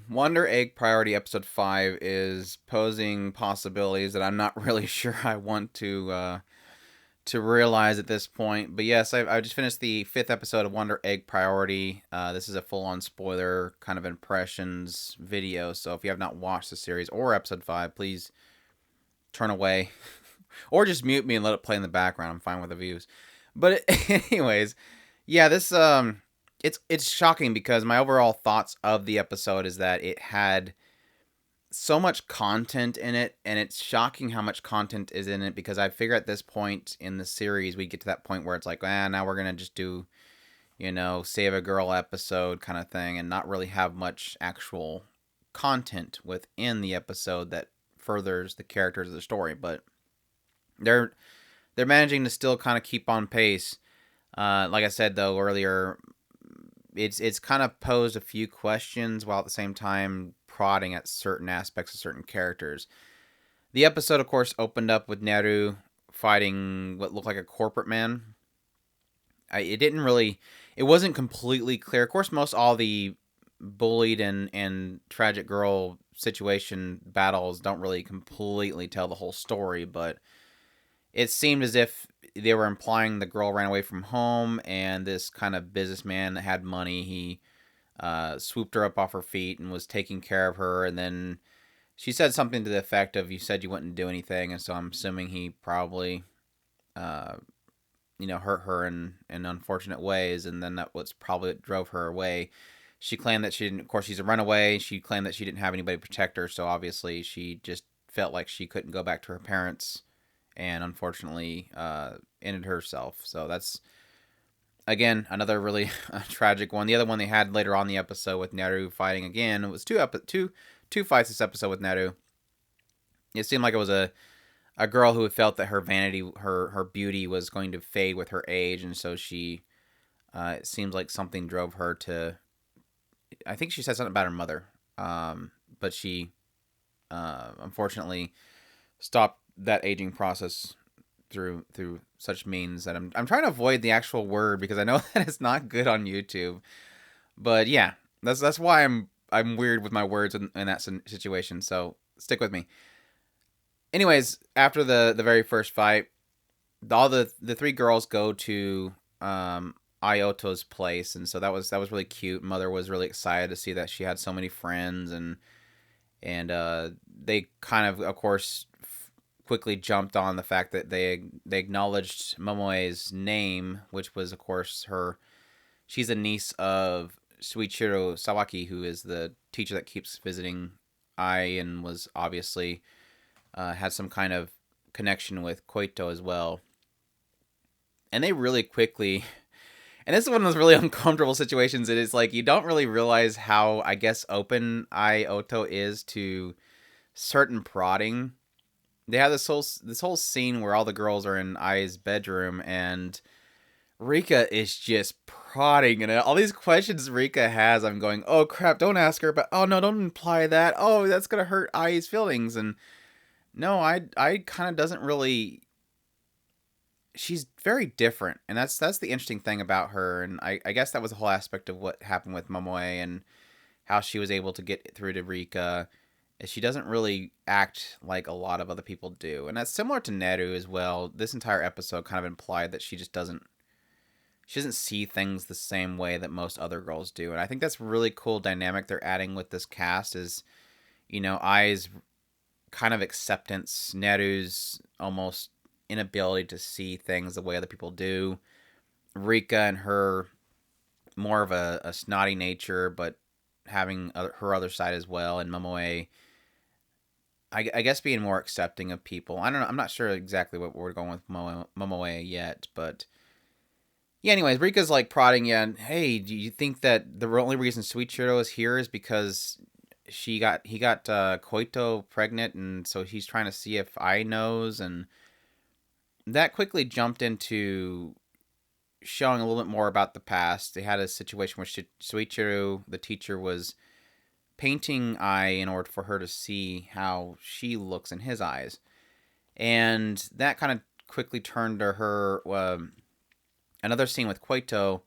Wonder Egg Priority Episode 5 is posing possibilities that I'm not really sure I want to realize at this point. But yes, I just finished the fifth episode of Wonder Egg Priority. This is a full-on spoiler kind of impressions video. So if you have not watched the series or episode 5, please turn away or just mute me and let it play in the background. I'm fine with the views. But anyways, yeah, this it's shocking because my overall thoughts of the episode is that it had so much content in it, and it's shocking how much content is in it because I figure at this point in the series we get to that point where it's like, now we're gonna just do, save a girl episode kind of thing, and not really have much actual content within the episode that furthers the characters of the story. But they're they're managing to still kind of keep on pace. Like I said though earlier, it's kind of posed a few questions while at the same time prodding at certain aspects of certain characters. The episode, of course, opened up with Neru fighting what looked like a corporate man. It didn't really, it wasn't completely clear. Of course, most all the bullied and tragic girl situation battles don't really completely tell the whole story, but it seemed as if they were implying the girl ran away from home, and this kind of businessman that had money, he swooped her up off her feet and was taking care of her. And then she said something to the effect of, "You said you wouldn't do anything," and so I'm assuming he probably, uh, hurt her in unfortunate ways, and then that was probably what drove her away. She claimed that she didn't. Of course, she's a runaway. She claimed that she didn't have anybody to protect her, so obviously she just felt like she couldn't go back to her parents, and unfortunately ended herself. So that's again another really tragic one. The other one they had later on in the episode with Naru fighting again. It was two fights this episode with Naru. It seemed like it was a girl who felt that her vanity, her beauty was going to fade with her age, and so she it seems like something drove her to. I think she said something about her mother, but she unfortunately stopped that aging process through such means that I'm trying to avoid the actual word because I know that it's not good on YouTube. But yeah, that's why I'm weird with my words in that situation. So stick with me. Anyways, after the very first fight, all the three girls go to Ioto's place, and so that was really cute. Mother was really excited to see that she had so many friends, and they kind of course quickly jumped on the fact that they acknowledged Momoe's name, which was of course her. She's a niece of Suichiro Sawaki, who is the teacher that keeps visiting Ai, and was obviously had some kind of connection with Koito as well. And they really quickly, and this is one of those really uncomfortable situations. It is like you don't really realize how, I guess, open Ai Oto is to certain prodding. They have this whole scene where all the girls are in Ai's bedroom, and Rika is just prodding, and all these questions Rika has, I'm going, oh crap, don't ask her, but oh no, don't imply that. Oh, that's gonna hurt Ai's feelings, and no, I kind of doesn't really. She's very different, and that's the interesting thing about her, and I guess that was the whole aspect of what happened with Momoe and how she was able to get through to Rika. Is she doesn't really act like a lot of other people do, and that's similar to Neru as well. This entire episode kind of implied that she just doesn't she doesn't see things the same way that most other girls do, and I think that's really cool dynamic they're adding with this cast. Is Ai's kind of acceptance, Neru's almost inability to see things the way other people do, Rika and her more of a snotty nature, but having her other side as well, and Momoe, I guess being more accepting of people. I don't know. I'm not sure exactly what we're going with Momoe yet, but yeah. Anyways, Rika's like prodding you, and hey, do you think that the only reason Suichiro is here is because he got Koito pregnant, and so he's trying to see if I knows, and that quickly jumped into showing a little bit more about the past. They had a situation where Suichiro, the teacher, was painting Ai in order for her to see how she looks in his eyes, and that kind of quickly turned to her another scene with Koito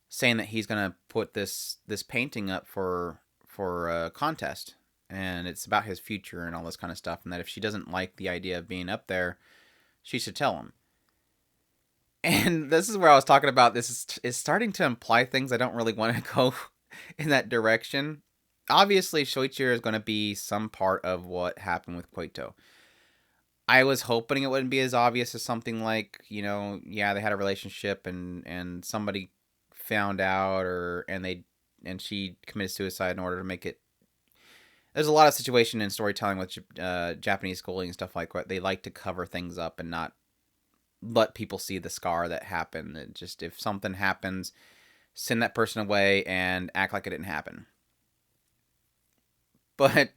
saying that he's gonna put this painting up for a contest, and it's about his future and all this kind of stuff, and that if she doesn't like the idea of being up there, she should tell him. And this is where I was talking about this is starting to imply things I don't really want to go in that direction. Obviously, Shoichiro is going to be some part of what happened with Koito. I was hoping it wouldn't be as obvious as something like, yeah, they had a relationship and somebody found out and she committed suicide in order to make it. There's a lot of situation in storytelling with Japanese schooling and stuff like that. They like to cover things up and not let people see the scar that happened. It just, if something happens, send that person away and act like it didn't happen. But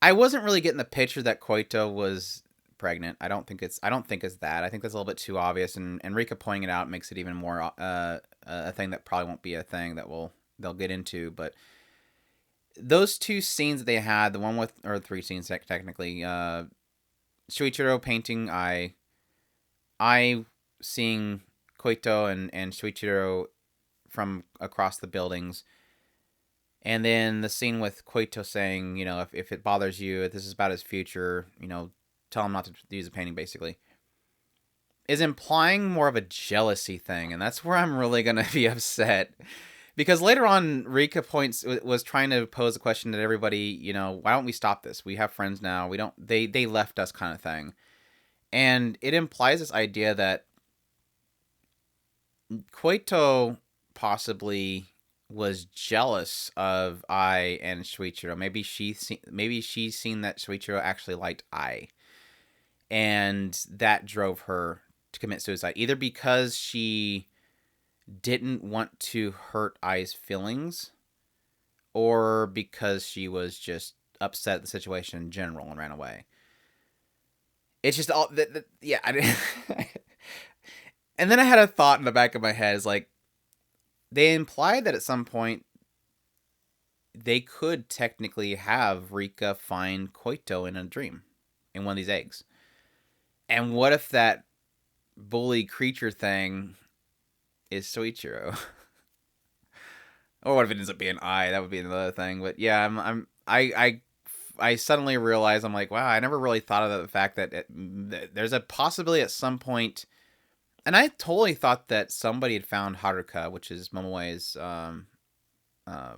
I wasn't really getting the picture that Koito was pregnant. I don't think it's that. I think that's a little bit too obvious, and Rika pointing it out makes it even more a thing that probably won't be a thing that they'll get into. But those two scenes that they had, the one with, or three scenes technically, Shuichiro painting I seeing Koito and Shuichiro from across the buildings. And then the scene with Koito saying, if it bothers you, if this is about his future, tell him not to use the painting, basically, is implying more of a jealousy thing. And that's where I'm really going to be upset. Because later on, Rika was trying to pose a question to everybody, why don't we stop this? We have friends now. They left us, kind of thing. And it implies this idea that Koito possibly was jealous of Ai and Shuichiro. Maybe she's seen that Shuichiro actually liked Ai, and that drove her to commit suicide. Either because she didn't want to hurt Ai's feelings, or because she was just upset at the situation in general and ran away. It's just all yeah. And then I had a thought in the back of my head, is like, they implied that at some point they could technically have Rika find Koito in a dream, in one of these eggs. And what if that bully creature thing is Soichiro? Or what if it ends up being Ai? That would be another thing. But yeah, I suddenly realized, I'm like, wow, I never really thought of the fact that there's a possibility at some point. And I totally thought that somebody had found Haruka, which is Momoe's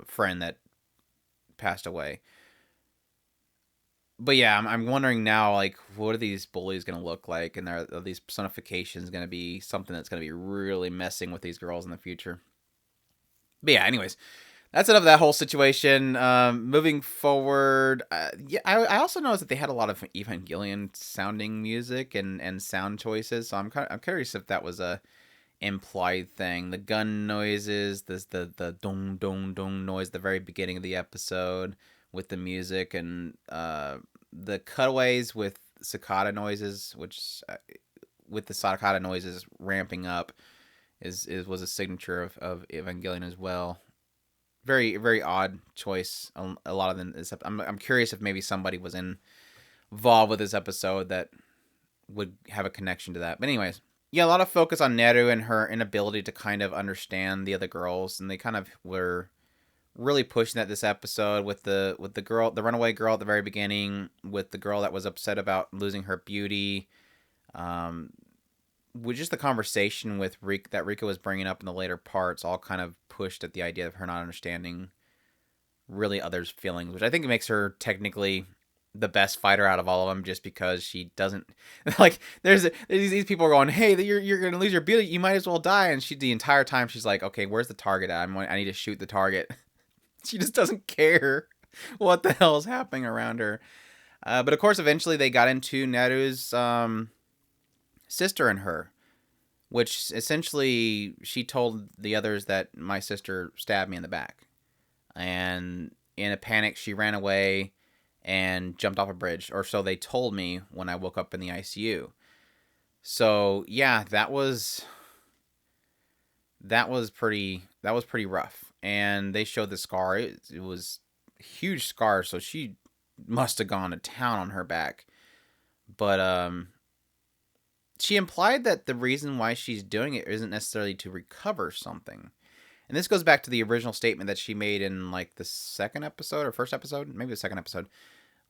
friend that passed away. But yeah, I'm wondering now, like, what are these bullies going to look like? And are these personifications going to be something that's going to be really messing with these girls in the future? But yeah, anyways, that's enough of that whole situation. Moving forward, yeah, I also noticed that they had a lot of Evangelion sounding music and sound choices. So I'm curious if that was a implied thing. The gun noises, the dong dong dong noise at the very beginning of the episode with the music, and the cutaways with cicada noises, which with the cicada noises ramping up was a signature of Evangelion as well. Very, very odd choice. A lot of them. I'm curious if maybe somebody was involved with this episode that would have a connection to that. But anyways, yeah, a lot of focus on Neru and her inability to kind of understand the other girls, and they kind of were really pushing that this episode with the girl, the runaway girl at the very beginning, with the girl that was upset about losing her beauty. With just the conversation with that Rika was bringing up in the later parts, all kind of pushed at the idea of her not understanding really others' feelings, which I think makes her technically the best fighter out of all of them, just because she doesn't like. There's these people are going, "Hey, you're gonna lose your beauty. You might as well die." And she, the entire time, she's like, "Okay, where's the target at? I need to shoot the target." She just doesn't care what the hell is happening around her. But of course, eventually they got into Neru's sister and her, which essentially she told the others that my sister stabbed me in the back, and in a panic she ran away and jumped off a bridge, or so they told me when I woke up in the ICU. So yeah, that was pretty rough. And they showed the scar. It was a huge scar, so she must have gone to town on her back. But she implied that the reason why she's doing it isn't necessarily to recover something. And this goes back to the original statement that she made in like the second episode or first episode, maybe the second episode,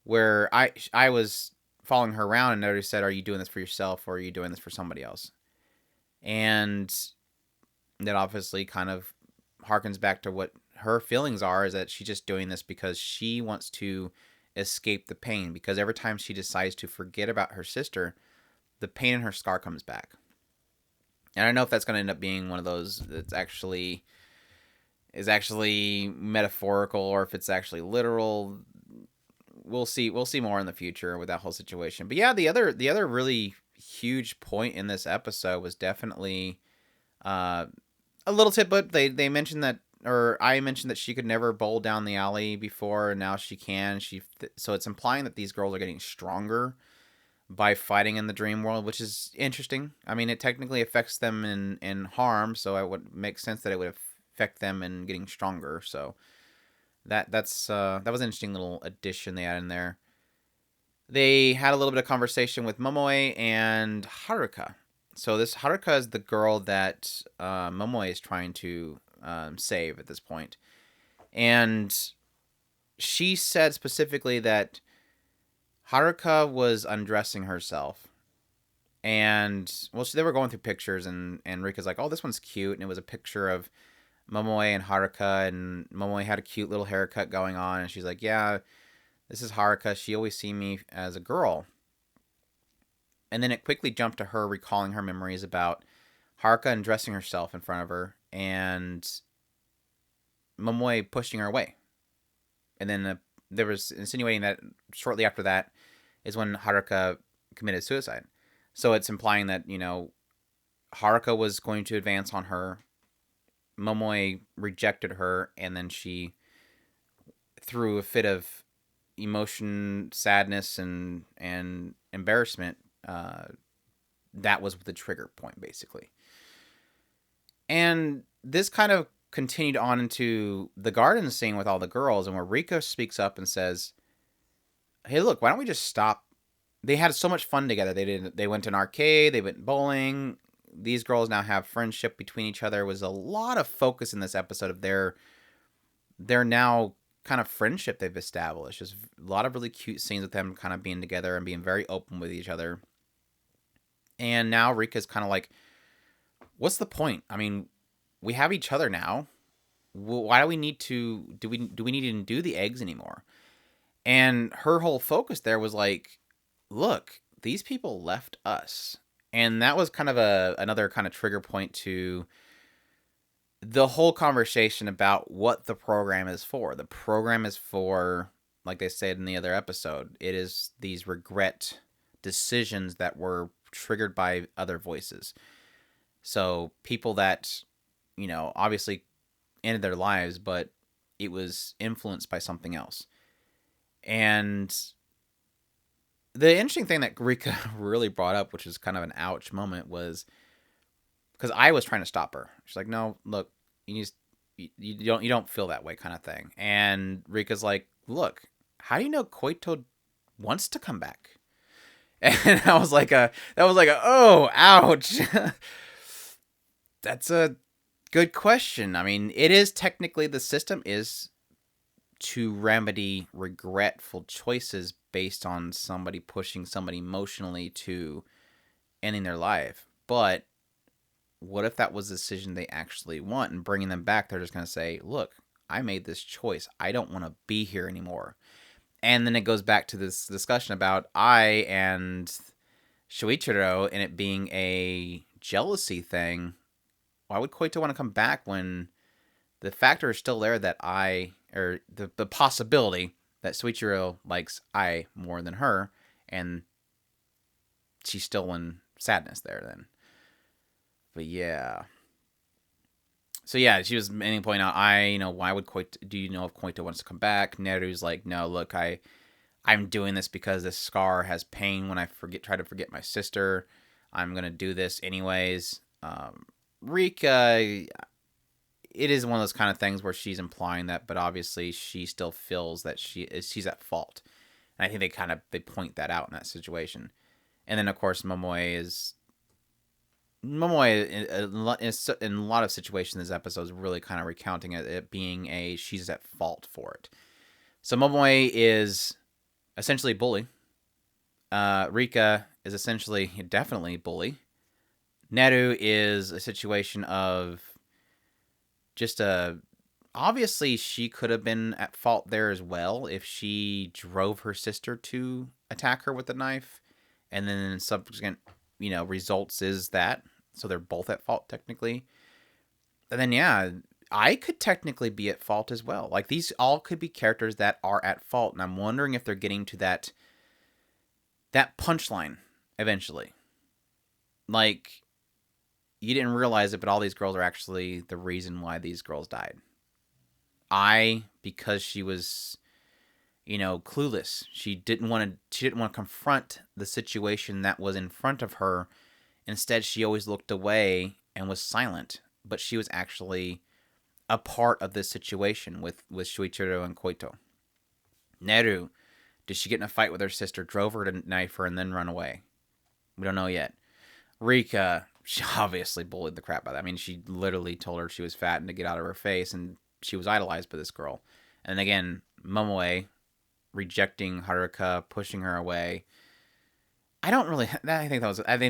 where I was following her around and Neru said, "Are you doing this for yourself or are you doing this for somebody else?" And that obviously kind of harkens back to what her feelings are, is that she's just doing this because she wants to escape the pain, because every time she decides to forget about her sister, the pain in her scar comes back. And I don't know if that's going to end up being one of those that's actually metaphorical or if it's actually literal. We'll see more in the future with that whole situation. But yeah, the other really huge point in this episode was definitely a little tidbit. They mentioned that, or I mentioned that she could never bowl down the alley before, and now she can. So it's implying that these girls are getting stronger by fighting in the dream world, which is interesting. I mean, it technically affects them in harm, so it would make sense that it would affect them in getting stronger. So that was an interesting little addition they had in there. They had a little bit of conversation with Momoe and Haruka. So this Haruka is the girl that Momoe is trying to save at this point. And she said specifically that Haruka was undressing herself. And, well, they were going through pictures, and Rika's like, "Oh, this one's cute." And it was a picture of Momoe and Haruka, and Momoe had a cute little haircut going on. And she's like, "Yeah, this is Haruka. She always see me as a girl." And then it quickly jumped to her recalling her memories about Haruka undressing herself in front of her and Momoe pushing her away. And then there was insinuating that shortly after that is when Haruka committed suicide. So it's implying that, Haruka was going to advance on her. Momoe rejected her, and then she, through a fit of emotion, sadness, and embarrassment, that was the trigger point, basically. And this kind of continued on into the garden scene with all the girls, and where Rika speaks up and says, "Hey, look, why don't we just stop?" They had so much fun together. They went to an arcade, they went bowling. These girls now have friendship between each other. There was a lot of focus in this episode of their now kind of friendship they've established. There's a lot of really cute scenes with them kind of being together and being very open with each other. And now Rika's kind of like, what's the point? I mean, we have each other now. Why do we need to do we need to do the eggs anymore? And her whole focus there was like, look, these people left us. And that was kind of another kind of trigger point to the whole conversation about what the program is for. The program is for, like they said in the other episode, it is these regret decisions that were triggered by other voices. So people that, obviously ended their lives, but it was influenced by something else. And the interesting thing that Rika really brought up, which was kind of an ouch moment, was because I was trying to stop her. She's like, "No, look, you don't feel that way," kind of thing. And Rika's like, "Look, how do you know Koito wants to come back?" And that was like oh, ouch. That's a good question. I mean, it is technically, the system is to remedy regretful choices based on somebody pushing somebody emotionally to ending their life. But what if that was the decision they actually want, and bringing them back, they're just going to say, "Look, I made this choice. I don't want to be here anymore." And then it goes back to this discussion about Ai and Shoichiro and it being a jealousy thing. Why would Koito want to come back when the factor is still there that the possibility that Soichiro likes Ai more than her, and she's still in sadness there then. But yeah. So yeah, she was pointing out, why would Koito, do you know if Koito wants to come back? Neru's like, "No, look, I'm doing this because this scar has pain when I try to forget my sister. I'm going to do this anyways." Rika, it is one of those kind of things where she's implying that, but obviously she still feels that she's at fault. And I think they point that out in that situation. And then of course Momoe is Momoe in a lot of situations in this episode is really kind of recounting it being she's at fault for it. So Momoe is essentially a bully. Rika is essentially definitely a bully. Neru is a situation of just obviously she could have been at fault there as well if she drove her sister to attack her with the knife, and then subsequent results is that, so they're both at fault technically. And then yeah, I could technically be at fault as well. Like these all could be characters that are at fault, and I'm wondering if they're getting to that punchline eventually. Like, you didn't realize it, but all these girls are actually the reason why these girls died. Because she was, clueless. She didn't want to confront the situation that was in front of her. Instead, she always looked away and was silent. But she was actually a part of this situation with Shuichiro and Koito. Neru, did she get in a fight with her sister, drove her to knife her, and then run away? We don't know yet. Rika, she obviously bullied the crap out of her. I mean, she literally told her she was fat and to get out of her face, and she was idolized by this girl. And again, Momoe rejecting Haruka, pushing her away. I think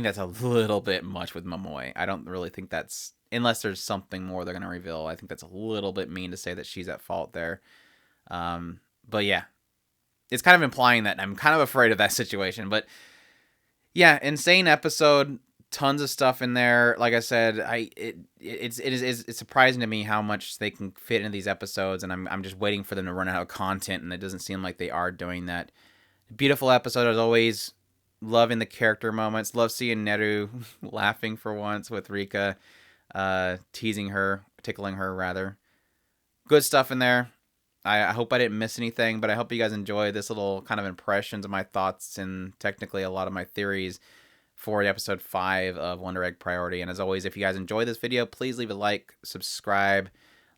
that's a little bit much with Momoe. I don't really think that's, unless there's something more they're going to reveal, I think that's a little bit mean to say that she's at fault there. But yeah, it's kind of implying that I'm kind of afraid of that situation. But yeah, insane episode. Tons of stuff in there. Like I said, it's surprising to me how much they can fit into these episodes, and I'm just waiting for them to run out of content, and it doesn't seem like they are doing that. Beautiful episode as always. Loving the character moments. Love seeing Neru laughing for once with Rika, teasing her, tickling her rather. Good stuff in there. I hope I didn't miss anything, but I hope you guys enjoy this little kind of impressions of my thoughts and technically a lot of my theories for episode 5 of Wonder Egg Priority. And as always, if you guys enjoy this video, please leave a like, subscribe,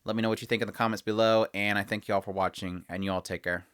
let me know what you think in the comments below, and I thank you all for watching, and you all take care.